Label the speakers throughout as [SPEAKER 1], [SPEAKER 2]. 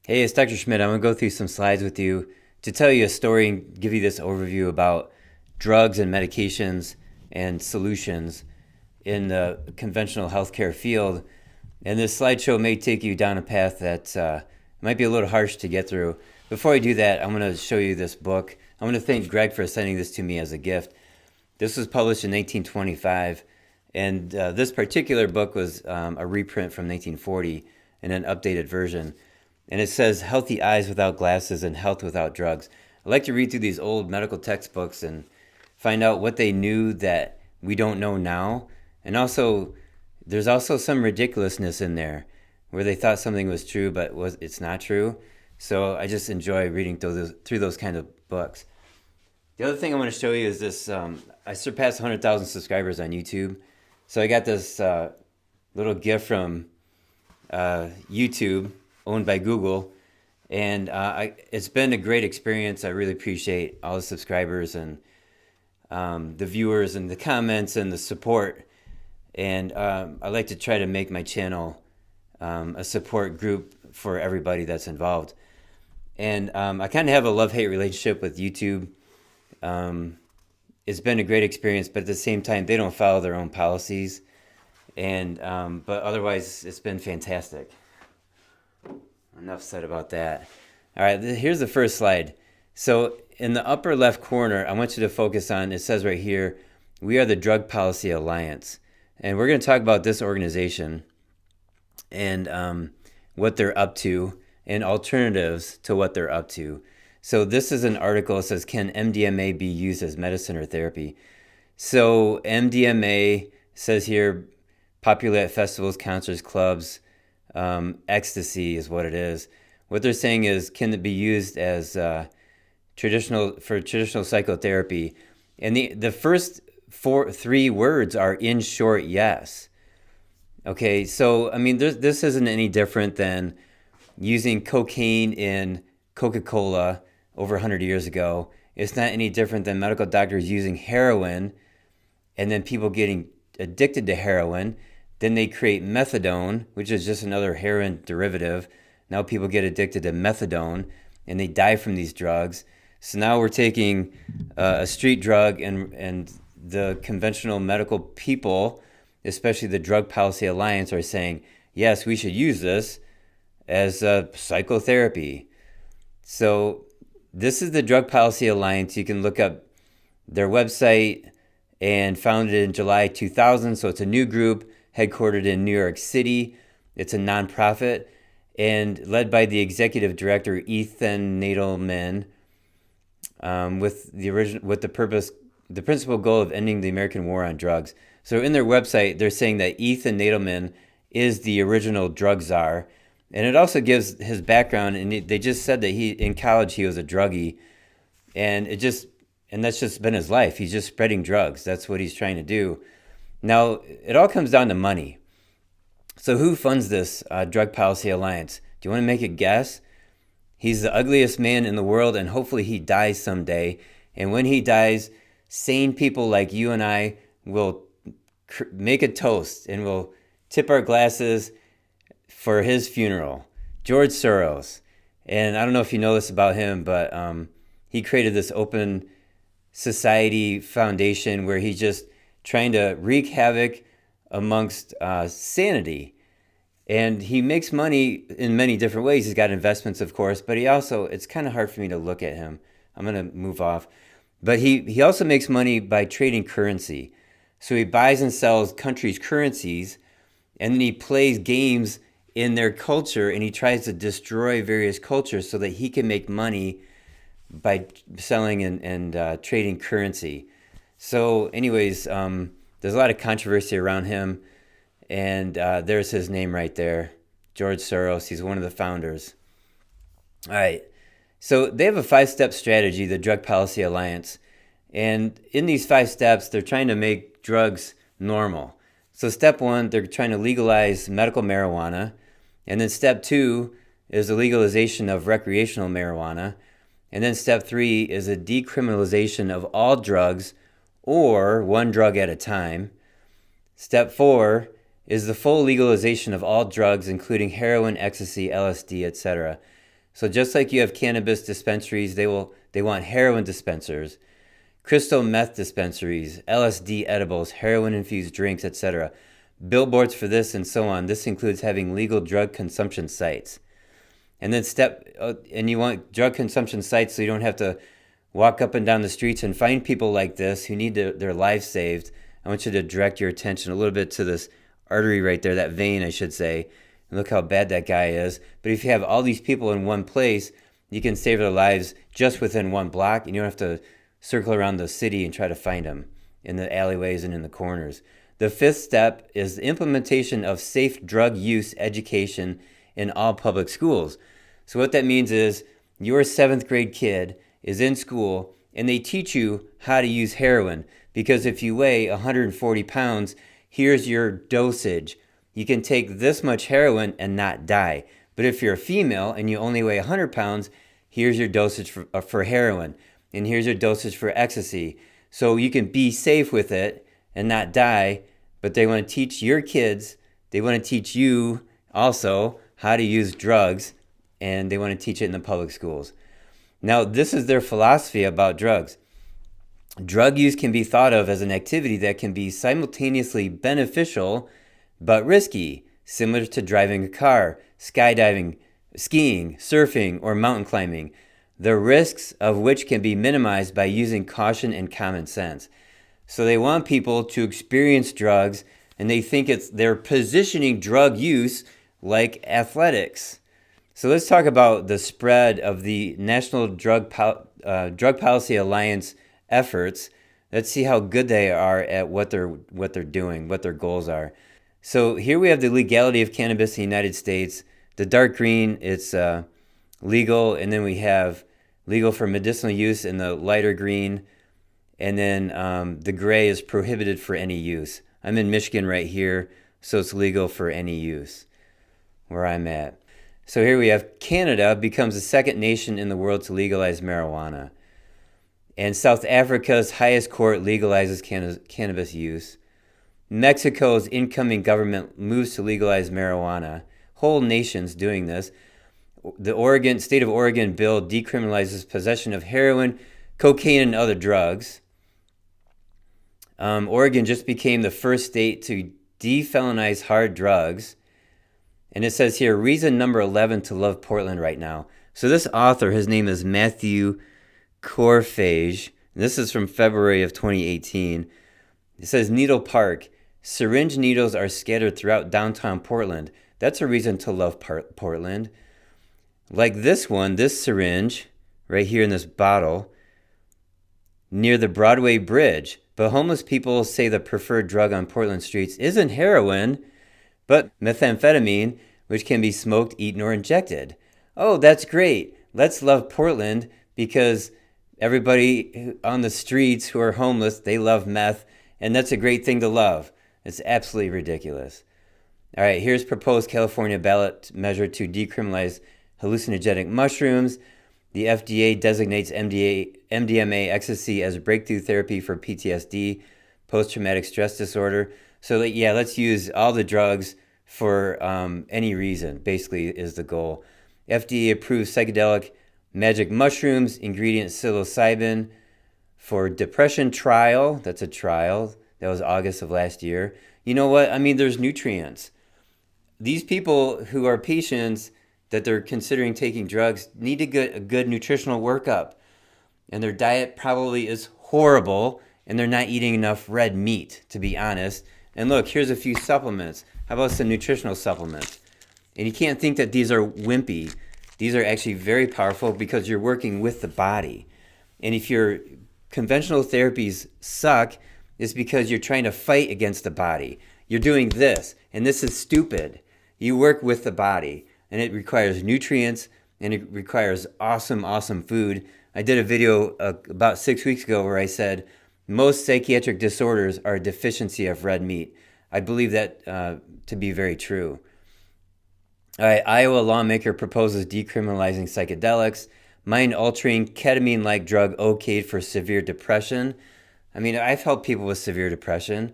[SPEAKER 1] Hey, it's Dr. Schmidt. I'm going to go through some slides with you to tell you a story and give you this overview about drugs and medications and solutions in the conventional healthcare field. And this slideshow may take you down a path that might be a little harsh to get through. Before I do that, I'm going to show you this book. I'm going to thank Greg for sending this to me as a gift. This was published in 1925, and this particular book was a reprint from 1940 in an updated version. And it says Healthy Eyes Without Glasses and Health Without Drugs. I like to read through these old medical textbooks and find out what they knew that we don't know now. And also, there's also some ridiculousness in there where they thought something was true, but it's not true. So I just enjoy reading through those kind of books. The other thing I want to show you is this. I surpassed 100,000 subscribers on YouTube. So I got this little gift from YouTube, owned by Google, and it's been a great experience. I really appreciate all the subscribers and the viewers and the comments and the support. And I like to try to make my channel a support group for everybody that's involved. And I kind of have a love-hate relationship with YouTube. It's been a great experience, but at the same time, they don't follow their own policies. And but otherwise, it's been fantastic. Enough said about that. All right, here's the first slide. So in the upper left corner, I want you to focus on, it says right here, we are the Drug Policy Alliance. And we're going to talk about this organization and what they're up to and alternatives to what they're up to. So this is an article that says, can MDMA be used as medicine or therapy? So MDMA says here, popular at festivals, concerts, clubs. Ecstasy is what it is. What they're saying is, can it be used as traditional psychotherapy? And the first three words are in short, yes. Okay, so I mean, this isn't any different than using cocaine in Coca-Cola over 100 years ago. It's not any different than medical doctors using heroin and then people getting addicted to heroin. Then they create methadone, which is just another heroin derivative. Now people get addicted to methadone and they die from these drugs. So now we're taking a street drug and the conventional medical people, especially the Drug Policy Alliance, are saying, yes, we should use this as psychotherapy. So this is the Drug Policy Alliance. You can look up their website, and founded in July 2000. So it's a new group headquartered in New York City. It's a nonprofit and led by the executive director Ethan Nadelman, with the principal goal of ending the American war on drugs. So in their website, they're saying that Ethan Nadelman is the original drug czar, and it also gives his background. And they just said that in college he was a druggie, and that's just been his life. He's just spreading drugs. That's what he's trying to do. Now, it all comes down to money. So who funds this Drug Policy Alliance? Do you want to make a guess? He's the ugliest man in the world, and hopefully he dies someday. And when he dies, sane people like you and I will make a toast and will tip our glasses for his funeral. George Soros. And I don't know if you know this about him, but he created this open society foundation where he's just trying to wreak havoc amongst sanity. And he makes money in many different ways. He's got investments, of course, but it's kind of hard for me to look at him. I'm going to move off. But he also makes money by trading currency. So he buys and sells countries' currencies, and then he plays games in their culture, and he tries to destroy various cultures so that he can make money by selling and trading currency. So anyways, there's a lot of controversy around him, and there's his name right there, George Soros. He's one of the founders. All right, so they have a 5-step strategy, the Drug Policy Alliance, and in these 5 steps, they're trying to make drugs normal. So step 1, they're trying to legalize medical marijuana, and then step 2 is the legalization of recreational marijuana. And then step 3 is a decriminalization of all drugs or one drug at a time. Step 4 is the full legalization of all drugs, including heroin, ecstasy, LSD, etc. So just like you have cannabis dispensaries, they want heroin dispensers, crystal meth dispensaries, LSD edibles, heroin-infused drinks, etc. Billboards for this and so on. This includes having legal drug consumption sites. And then and you want drug consumption sites so you don't have to walk up and down the streets and find people like this who need their lives saved. I want you to direct your attention a little bit to this artery right there, that vein, I should say. And look how bad that guy is. But if you have all these people in one place, you can save their lives just within one block, and you don't have to circle around the city and try to find them in the alleyways and in the corners. The fifth step is the implementation of safe drug use education in all public schools. So what that means is your 7th grade kid is in school and they teach you how to use heroin, because if you weigh 140 pounds, here's your dosage. You can take this much heroin and not die. But if you're a female and you only weigh 100 pounds, here's your dosage for heroin, and here's your dosage for ecstasy. So you can be safe with it and not die, but they want to teach your kids, they want to teach you also how to use drugs, and they want to teach it in the public schools. Now, this is their philosophy about drugs. Drug use can be thought of as an activity that can be simultaneously beneficial but risky, similar to driving a car, skydiving, skiing, surfing, or mountain climbing, the risks of which can be minimized by using caution and common sense. So they want people to experience drugs, and they think they're positioning drug use like athletics. So let's talk about the spread of the National Drug Policy Alliance efforts. Let's see how good they are at what they're doing, what their goals are. So here we have the legality of cannabis in the United States. The dark green, it's legal, and then we have legal for medicinal use in the lighter green, and then the gray is prohibited for any use. I'm in Michigan right here, so it's legal for any use where I'm at. So here we have Canada becomes the second nation in the world to legalize marijuana. And South Africa's highest court legalizes cannabis use. Mexico's incoming government moves to legalize marijuana. Whole nation's doing this. The state of Oregon bill decriminalizes possession of heroin, cocaine, and other drugs. Oregon just became the first state to defelonize hard drugs. And it says here, reason number 11 to love Portland right now. So this author, his name is Matthew Corfage. This is from February of 2018. It says, Needle Park. Syringe needles are scattered throughout downtown Portland. That's a reason to love Portland. Like this one, this syringe, right here in this bottle, near the Broadway Bridge. But homeless people say the preferred drug on Portland streets isn't heroin, but methamphetamine, which can be smoked, eaten, or injected. Oh, that's great. Let's love Portland, because everybody on the streets who are homeless, they love meth, and that's a great thing to love. It's absolutely ridiculous. All right, here's proposed California ballot measure to decriminalize hallucinogenic mushrooms. The FDA designates MDMA ecstasy as a breakthrough therapy for PTSD, post-traumatic stress disorder. So yeah, let's use all the drugs for any reason, basically, is the goal. FDA approves psychedelic magic mushrooms, ingredient psilocybin for depression trial. That's a trial. That was August of last year. You know what? I mean, there's nutrients. These people who are patients that they're considering taking drugs need to get a good nutritional workup. And their diet probably is horrible, and they're not eating enough red meat, to be honest. And look, here's a few supplements. How about some nutritional supplements? And you can't think that these are wimpy. These are actually very powerful because you're working with the body. And if your conventional therapies suck, it's because you're trying to fight against the body. You're doing this, and this is stupid. You work with the body, and it requires nutrients, and it requires awesome, awesome food. I did a video about 6 weeks ago where I said, most psychiatric disorders are a deficiency of red meat. I believe that to be very true. All right, Iowa lawmaker proposes decriminalizing psychedelics. Mind-altering ketamine-like drug okayed for severe depression. I mean, I've helped people with severe depression.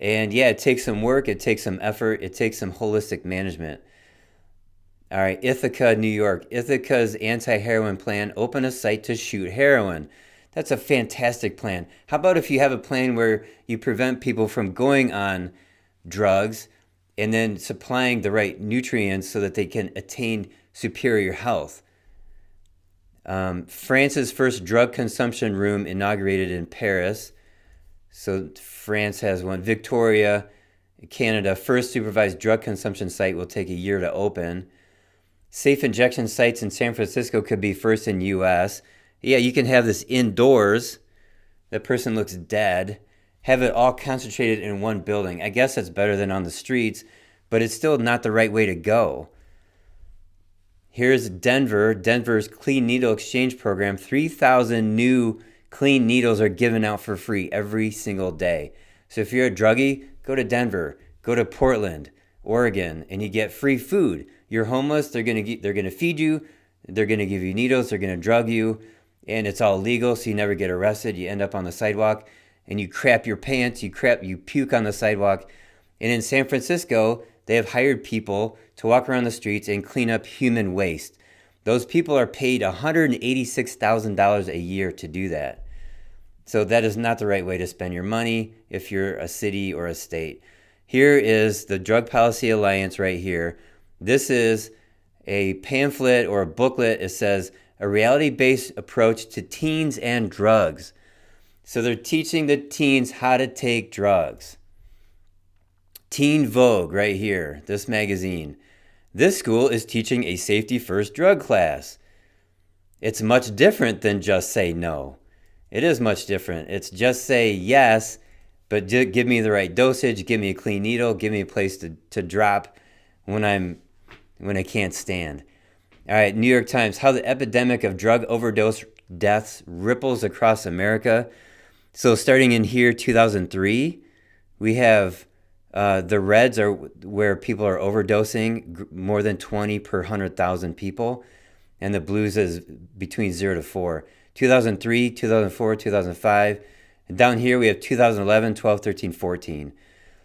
[SPEAKER 1] And yeah, it takes some work, it takes some effort, it takes some holistic management. All right, Ithaca, New York. Ithaca's anti-heroin plan, open a site to shoot heroin. That's a fantastic plan. How about if you have a plan where you prevent people from going on drugs and then supplying the right nutrients so that they can attain superior health? France's first drug consumption room inaugurated in Paris. So France has one. Victoria, Canada, first supervised drug consumption site will take a year to open. Safe injection sites in San Francisco could be first in U.S. Yeah, you can have this indoors. That person looks dead. Have it all concentrated in one building. I guess that's better than on the streets, but it's still not the right way to go. Here's Denver. Denver's Clean Needle Exchange Program. 3,000 new clean needles are given out for free every single day. So if you're a druggie, go to Denver, go to Portland, Oregon, and you get free food. You're homeless, they're gonna feed you, they're gonna give you needles, they're gonna drug you, and it's all legal, so you never get arrested. You end up on the sidewalk, and you crap your pants, you puke on the sidewalk. And in San Francisco, they have hired people to walk around the streets and clean up human waste. Those people are paid $186,000 a year to do that. So that is not the right way to spend your money if you're a city or a state. Here is the Drug Policy Alliance right here. This is a pamphlet or a booklet. It says a reality-based approach to teens and drugs. So they're teaching the teens how to take drugs. Teen Vogue right here, this magazine. This school is teaching a safety first drug class. It's much different than just say no. It is much different. It's just say yes, but give me the right dosage, give me a clean needle, give me a place to drop when I can't stand. All right, New York Times, how the epidemic of drug overdose deaths ripples across America. So starting in here, 2003, we have the reds are where people are overdosing, more than 20 per 100,000 people. And the blues is between 0 to 4. 2003, 2004, 2005. And down here we have 2011, 12, 13, 14.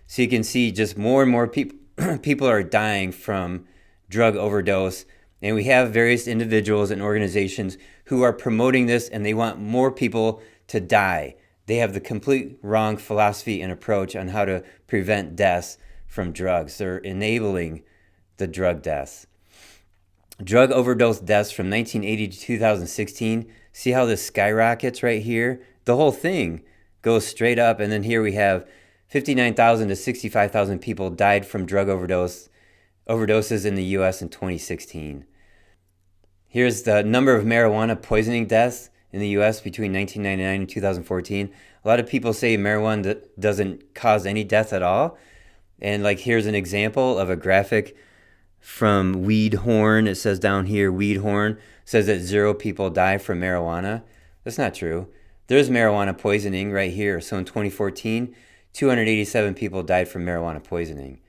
[SPEAKER 1] So you can see just more and more people are dying from drug overdose. And we have various individuals and organizations who are promoting this, and they want more people to die. They have the complete wrong philosophy and approach on how to prevent deaths from drugs. They're enabling the drug deaths. Drug overdose deaths from 1980 to 2016. See how this skyrockets right here? The whole thing goes straight up. And then here we have 59,000 to 65,000 people died from drug overdoses in the U.S. in 2016. Here's the number of marijuana poisoning deaths in the U.S. between 1999 and 2014. A lot of people say marijuana doesn't cause any death at all. And like here's an example of a graphic from Weed Horn. It says down here, Weed Horn says that 0 people die from marijuana. That's not true. There's marijuana poisoning right here. So in 2014, 287 people died from marijuana poisoning.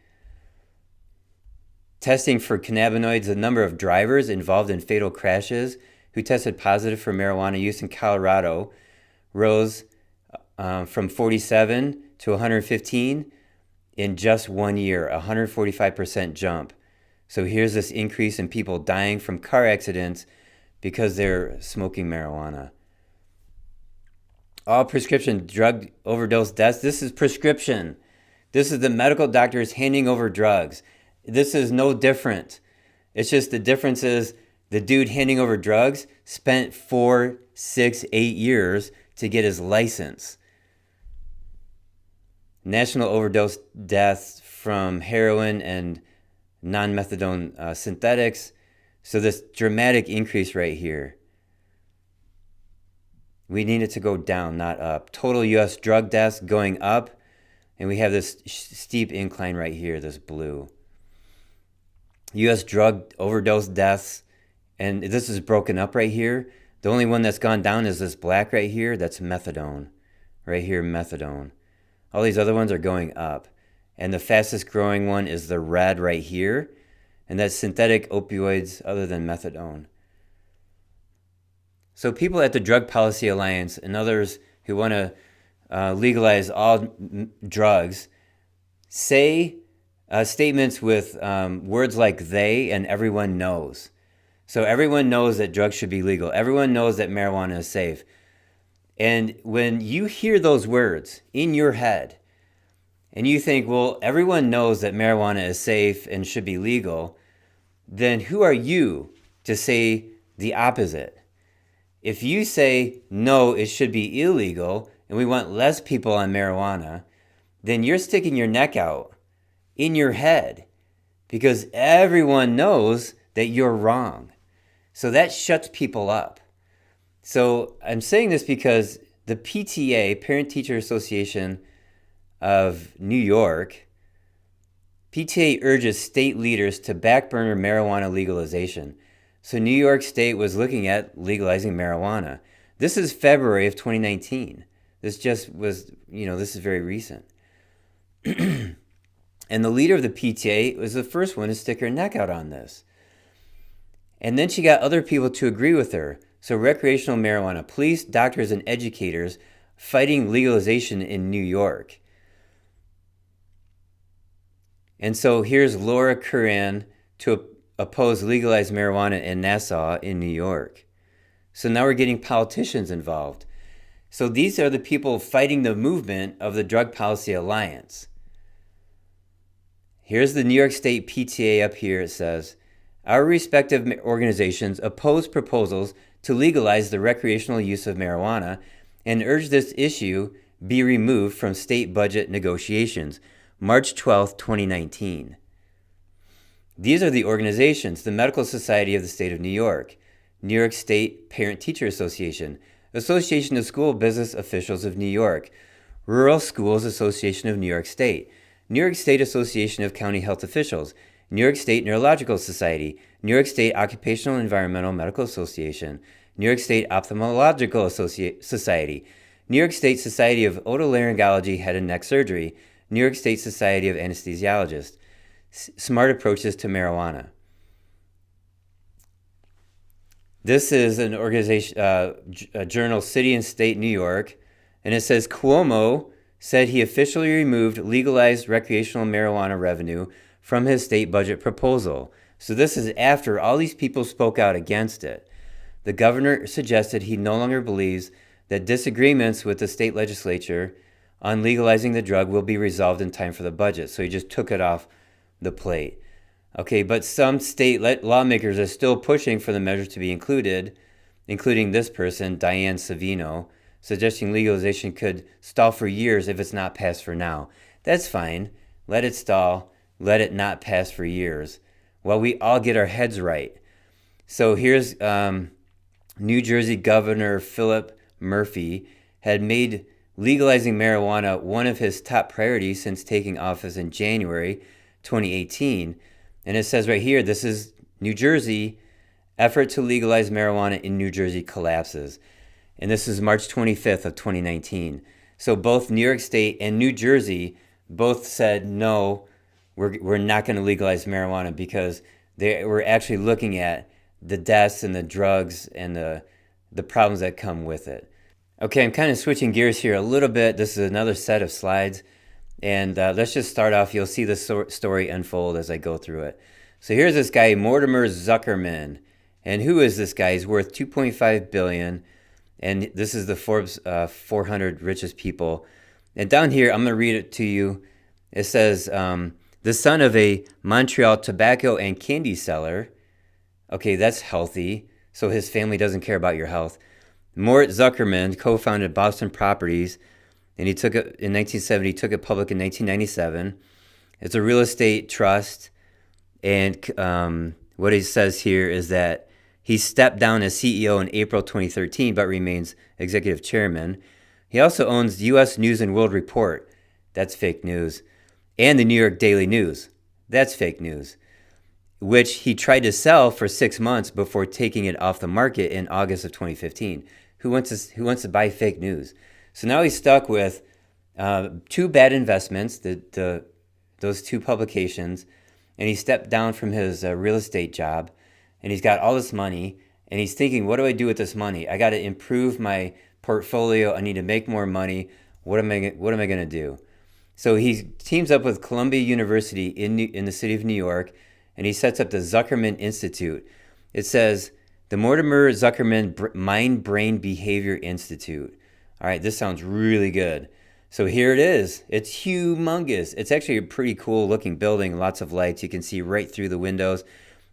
[SPEAKER 1] Testing for cannabinoids, the number of drivers involved in fatal crashes who tested positive for marijuana use in Colorado rose from 47 to 115 in just 1 year, a 145% jump. So here's this increase in people dying from car accidents because they're smoking marijuana. All prescription drug overdose deaths, this is prescription. This is the medical doctors handing over drugs. This is no different. It's just the difference is the dude handing over drugs spent 4, 6, 8 years to get his license. National overdose deaths from heroin and non-methadone synthetics. So this dramatic increase right here. We need it to go down, not up. Total U.S. drug deaths going up. And we have this steep incline right here, this blue. U.S. drug overdose deaths. And this is broken up right here. The only one that's gone down is this black right here. That's methadone. Right here, methadone. All these other ones are going up. And the fastest growing one is the red right here. And that's synthetic opioids other than methadone. So people at the Drug Policy Alliance and others who want to legalize all drugs say statements with words like they and everyone knows. So everyone knows that drugs should be legal. Everyone knows that marijuana is safe. And when you hear those words in your head and you think, well, everyone knows that marijuana is safe and should be legal, then who are you to say the opposite? If you say, no, it should be illegal and we want less people on marijuana, then you're sticking your neck out in your head because everyone knows that you're wrong. So that shuts people up. So I'm saying this because the PTA, Parent Teacher Association of New York, PTA urges state leaders to backburner marijuana legalization. So New York State was looking at legalizing marijuana. This is February of 2019. This just was, this is very recent. And the leader of the PTA was the first one to stick her neck out on this. And then she got other people to agree with her. So recreational marijuana, police, doctors, and educators fighting legalization in New York. And so here's Laura Curran to oppose legalized marijuana in Nassau in New York. So now we're getting politicians involved. So these are the people fighting the movement of the Drug Policy Alliance. Here's the New York State PTA up here. It says, our respective organizations oppose proposals to legalize the recreational use of marijuana and urge this issue be removed from state budget negotiations, March 12, 2019. These are the organizations: the Medical Society of the State of New York State Parent Teacher Association, Association of School Business Officials of New York, Rural Schools Association of New York State Association of County Health Officials, New York State Neurological Society, New York State Occupational Environmental Medical Association, New York State Ophthalmological Society, New York State Society of Otolaryngology Head and Neck Surgery, New York State Society of Anesthesiologists. Smart Approaches to Marijuana. This is an organization, a journal, City and State, New York, and it says Cuomo said he officially removed legalized recreational marijuana revenue from his state budget proposal. So this is after all these people spoke out against it. The governor suggested he no longer believes that disagreements with the state legislature on legalizing the drug will be resolved in time for the budget. So he just took it off the plate. Okay, but some state lawmakers are still pushing for the measure to be included, including this person, Diane Savino, suggesting legalization could stall for years if it's not passed for now. That's fine. Let it stall. Let it not pass for years while we all get our heads right. So here's New Jersey Governor Philip Murphy had made legalizing marijuana one of his top priorities since taking office in January 2018. And it says right here, this is New Jersey, effort to legalize marijuana in New Jersey collapses. And this is March 25th of 2019. So both New York State and New Jersey both said, no, we're not going to legalize marijuana because they were actually looking at the deaths and the drugs and the problems that come with it. Okay, I'm kind of switching gears here a little bit. This is another set of slides. And let's just start off. You'll see the story unfold as I go through it. So here's this guy, Mortimer Zuckerman. And who is this guy? He's worth $2.5 billion. And this is the Forbes 400 richest people. And down here, I'm going to read it to you. It says, the son of a Montreal tobacco and candy seller. Okay, that's healthy. So his family doesn't care about your health. Mort Zuckerman co-founded Boston Properties. And he took it in 1970, took it public in 1997. It's a real estate trust. And what he says here is that he stepped down as CEO in April 2013, but remains executive chairman. He also owns U.S. News and World Report. That's fake news. And the New York Daily News. That's fake news. Which he tried to sell for 6 months before taking it off the market in August of 2015. Who wants to buy fake news? So now he's stuck with two bad investments, those two publications, and he stepped down from his real estate job, and he's got all this money, and he's thinking, what do I do with this money? I got to improve my portfolio. I need to make more money. What am I going to do? So he teams up with Columbia University in the city of New York, and he sets up the Zuckerman Institute. It says the Mortimer Zuckerman Mind Brain Behavior Institute. All right, this sounds really good. So here it is. It's humongous. It's actually a pretty cool looking building, lots of lights. You can see right through the windows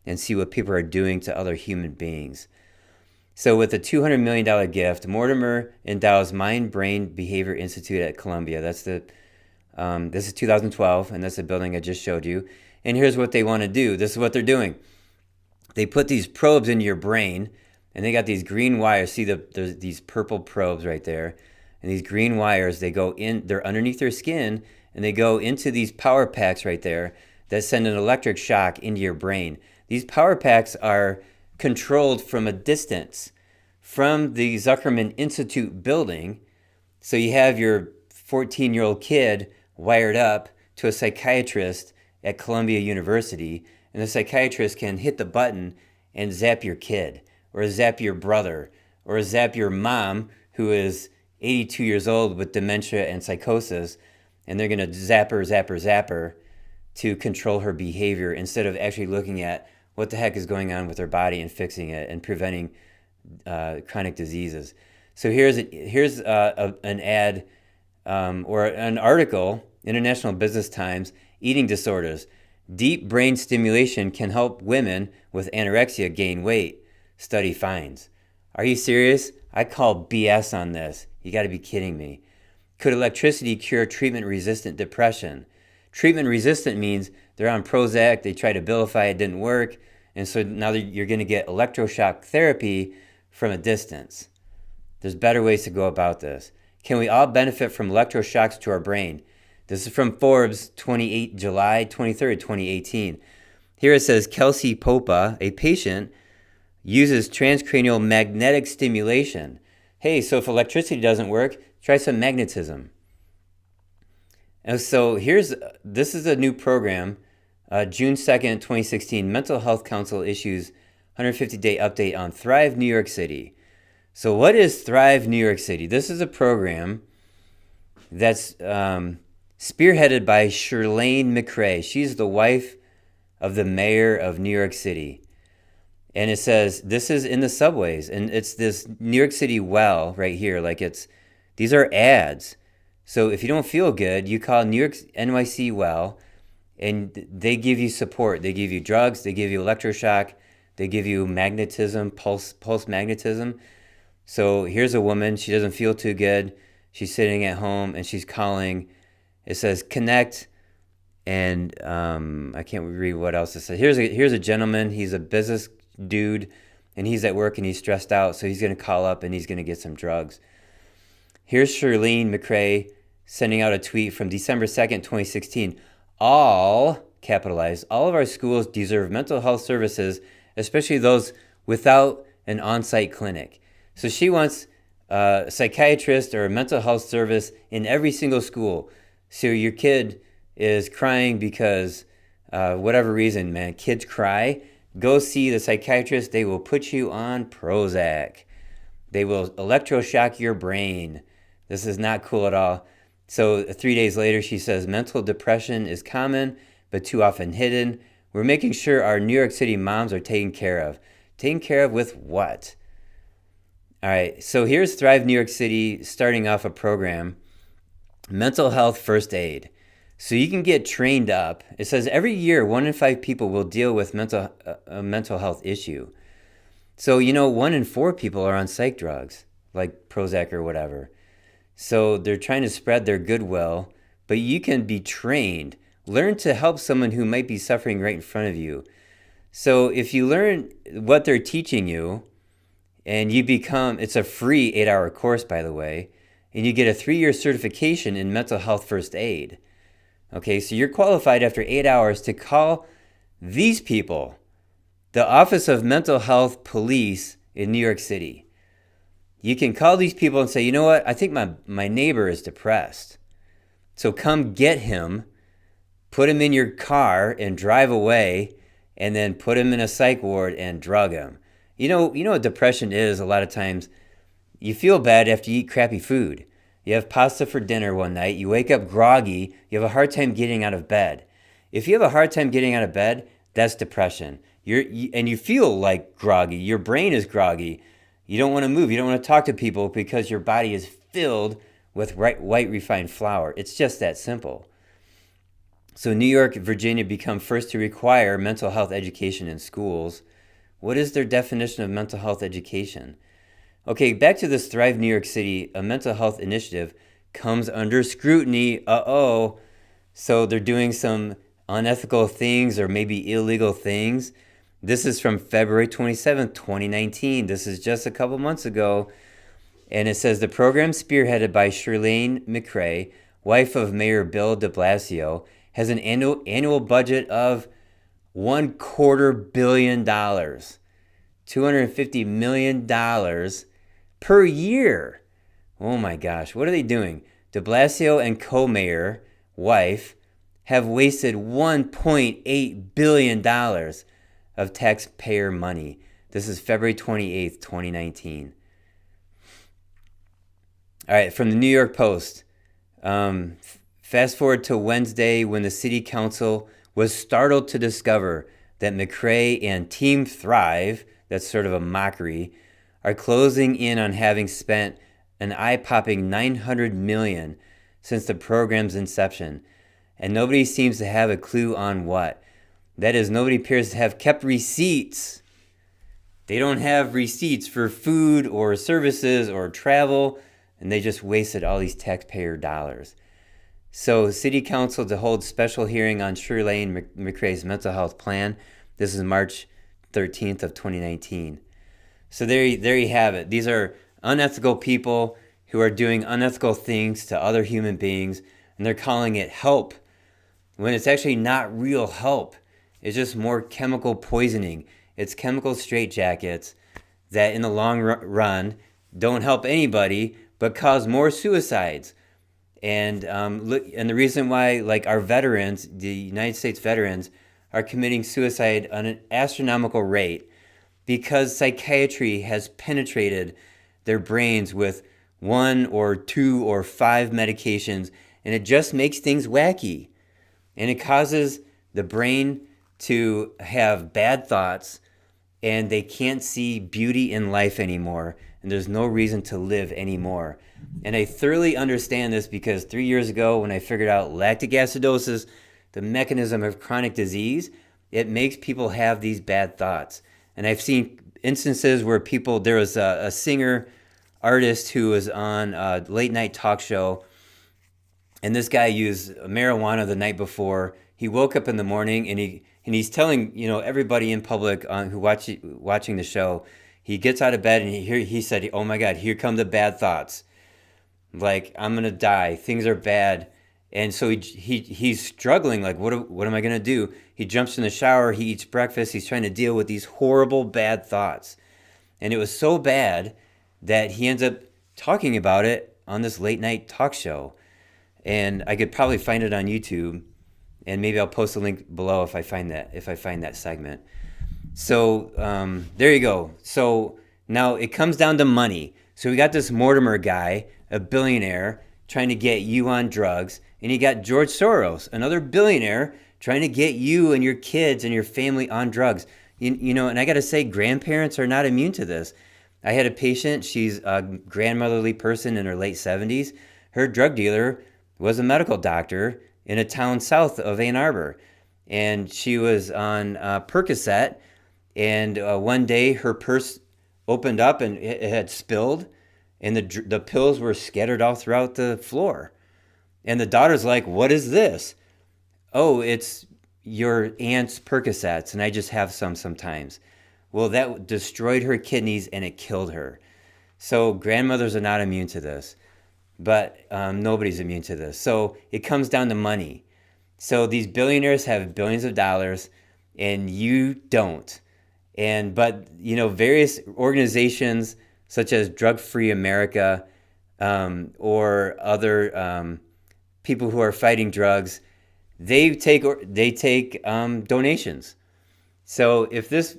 [SPEAKER 1] and see what people are doing to other human beings. So with a $200 million gift, Mortimer endows Mind Brain Behavior Institute at Columbia. This is 2012, and that's the building I just showed you. And here's what they want to do. This is what they're doing. They put these probes into your brain, and they got these green wires. See, there's these purple probes right there. And these green wires, they're underneath their skin, and they go into these power packs right there that send an electric shock into your brain. These power packs are controlled from a distance from the Zuckerman Institute building. So you have your 14-year-old kid wired up to a psychiatrist at Columbia University, and the psychiatrist can hit the button and zap your kid, or zap your brother, or zap your mom, who is 82 years old with dementia and psychosis, and they're going to zap her to control her behavior instead of actually looking at what the heck is going on with her body and fixing it and preventing chronic diseases. So here's an ad or an article, International Business Times, Eating Disorders. Deep brain stimulation can help women with anorexia gain weight, study finds. Are you serious? I call BS on this. You got to be kidding me. Could electricity cure treatment-resistant depression? Treatment-resistant means they're on Prozac, they tried to Abilify, it didn't work, and so now you're going to get electroshock therapy from a distance. There's better ways to go about this. Can we all benefit from electroshocks to our brain? This is from Forbes, July 23rd, 2018. Here it says, Kelsey Popa, a patient, uses transcranial magnetic stimulation. Hey, so if electricity doesn't work, try some magnetism. And so this is a new program. June 2nd, 2016, Mental Health Council issues 150-day update on Thrive New York City. So what is Thrive New York City? This is a program that's spearheaded by Shirlane McRae. She's the wife of the mayor of New York City. And it says, this is in the subways, and it's this New York City well right here. These are ads. So if you don't feel good, you call New York NYC well, and they give you support. They give you drugs, they give you electroshock, they give you magnetism, pulse magnetism. So here's a woman, she doesn't feel too good. She's sitting at home, and she's calling. It says, connect, and I can't read what else it says. Here's a gentleman, he's a business dude, and he's at work and he's stressed out, so he's going to call up and he's going to get some drugs. Here's Shirlane McRae sending out a tweet from December 2nd, 2016. All, capitalized, all of our schools deserve mental health services, especially those without an on-site clinic. So she wants a psychiatrist or a mental health service in every single school. So your kid is crying because whatever reason, man, kids cry. Go see the psychiatrist. They will put you on Prozac. They will electroshock your brain. This is not cool at all. So 3 days later, she says, mental depression is common, but too often hidden. We're making sure our New York City moms are taken care of. Taken care of with what? All right, so here's Thrive New York City starting off a program, Mental Health First Aid. So you can get trained up. It says every year, 1 in 5 people will deal with a mental health issue. So, 1 in 4 people are on psych drugs, like Prozac or whatever. So they're trying to spread their goodwill, but you can be trained. Learn to help someone who might be suffering right in front of you. So if you learn what they're teaching you, and it's a free 8-hour course, by the way, and you get a 3-year certification in mental health first aid. Okay, so you're qualified after 8 hours to call these people, the Office of Mental Health Police in New York City. You can call these people and say, you know what, I think my neighbor is depressed. So come get him, put him in your car and drive away, and then put him in a psych ward and drug him. You know what depression is a lot of times? You feel bad after you eat crappy food. You have pasta for dinner one night. You wake up groggy. You have a hard time getting out of bed. If you have a hard time getting out of bed, that's depression. And you feel like groggy. Your brain is groggy. You don't want to move. You don't want to talk to people because your body is filled with white refined flour. It's just that simple. So New York, Virginia become first to require mental health education in schools. What is their definition of mental health education? Okay, back to this Thrive New York City, a mental health initiative comes under scrutiny. So they're doing some unethical things or maybe illegal things. This is from February 27th, 2019. This is just a couple months ago. And it says the program spearheaded by Shirlane McRae, wife of Mayor Bill de Blasio, has an annual budget of $250 million, $250 million per year. Oh my gosh, what are they doing? De Blasio and co-mayor, wife, have wasted $1.8 billion of taxpayer money. This is February 28th, 2019. All right, from the New York Post. Fast forward to Wednesday when the city council was startled to discover that McRae and Team Thrive, that's sort of a mockery, are closing in on having spent an eye-popping $900 million since the program's inception. And nobody seems to have a clue on what. That is, nobody appears to have kept receipts. They don't have receipts for food or services or travel, and they just wasted all these taxpayer dollars. So City Council to hold special hearing on Shirlane McRae's mental health plan. This is March 13th of 2019. So there you have it. These are unethical people who are doing unethical things to other human beings, and they're calling it help when it's actually not real help. It's just more chemical poisoning. It's chemical straitjackets that in the long run don't help anybody but cause more suicides. And the reason why, like, our veterans, the United States veterans, are committing suicide on an astronomical rate because psychiatry has penetrated their brains with 1 or 2 or 5 medications, and it just makes things wacky. And it causes the brain to have bad thoughts, and they can't see beauty in life anymore, and there's no reason to live anymore. And I thoroughly understand this because 3 years ago when I figured out lactic acidosis, the mechanism of chronic disease, it makes people have these bad thoughts. And I've seen instances where there was a singer, artist who was on a late night talk show, and this guy used marijuana the night before. He woke up in the morning and he's telling everybody in public who watching the show. He gets out of bed and he said, "Oh my God, here come the bad thoughts. Like, I'm gonna die. Things are bad." And so he's struggling. Like, what am I gonna do? He jumps in the shower. He eats breakfast. He's trying to deal with these horrible bad thoughts, and it was so bad that he ends up talking about it on this late night talk show. And I could probably find it on YouTube, and maybe I'll post a link below if I find that segment. So there you go. So now it comes down to money. So we got this Mortimer guy, a billionaire, trying to get you on drugs, and you got George Soros, another billionaire, trying to get you and your kids and your family on drugs. And I got to say, grandparents are not immune to this. I had a patient, she's a grandmotherly person in her late 70s. Her drug dealer was a medical doctor in a town south of Ann Arbor. And she was on Percocet, and one day her purse opened up and it had spilled, and the pills were scattered all throughout the floor. And the daughter's like, "What is this?" "Oh, it's your aunt's Percocets, and I just have some sometimes." Well, that destroyed her kidneys and it killed her. So grandmothers are not immune to this, but nobody's immune to this. So it comes down to money. So these billionaires have billions of dollars, and you don't. But various organizations such as Drug Free America or other people who are fighting drugs, they take donations. So if this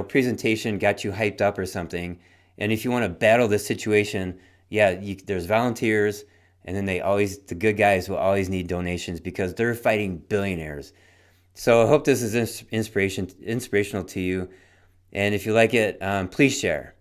[SPEAKER 1] presentation got you hyped up or something, and if you want to battle this situation, there's volunteers, And then the good guys will always need donations because they're fighting billionaires. So I hope this is inspirational to you. And if you like it, please share.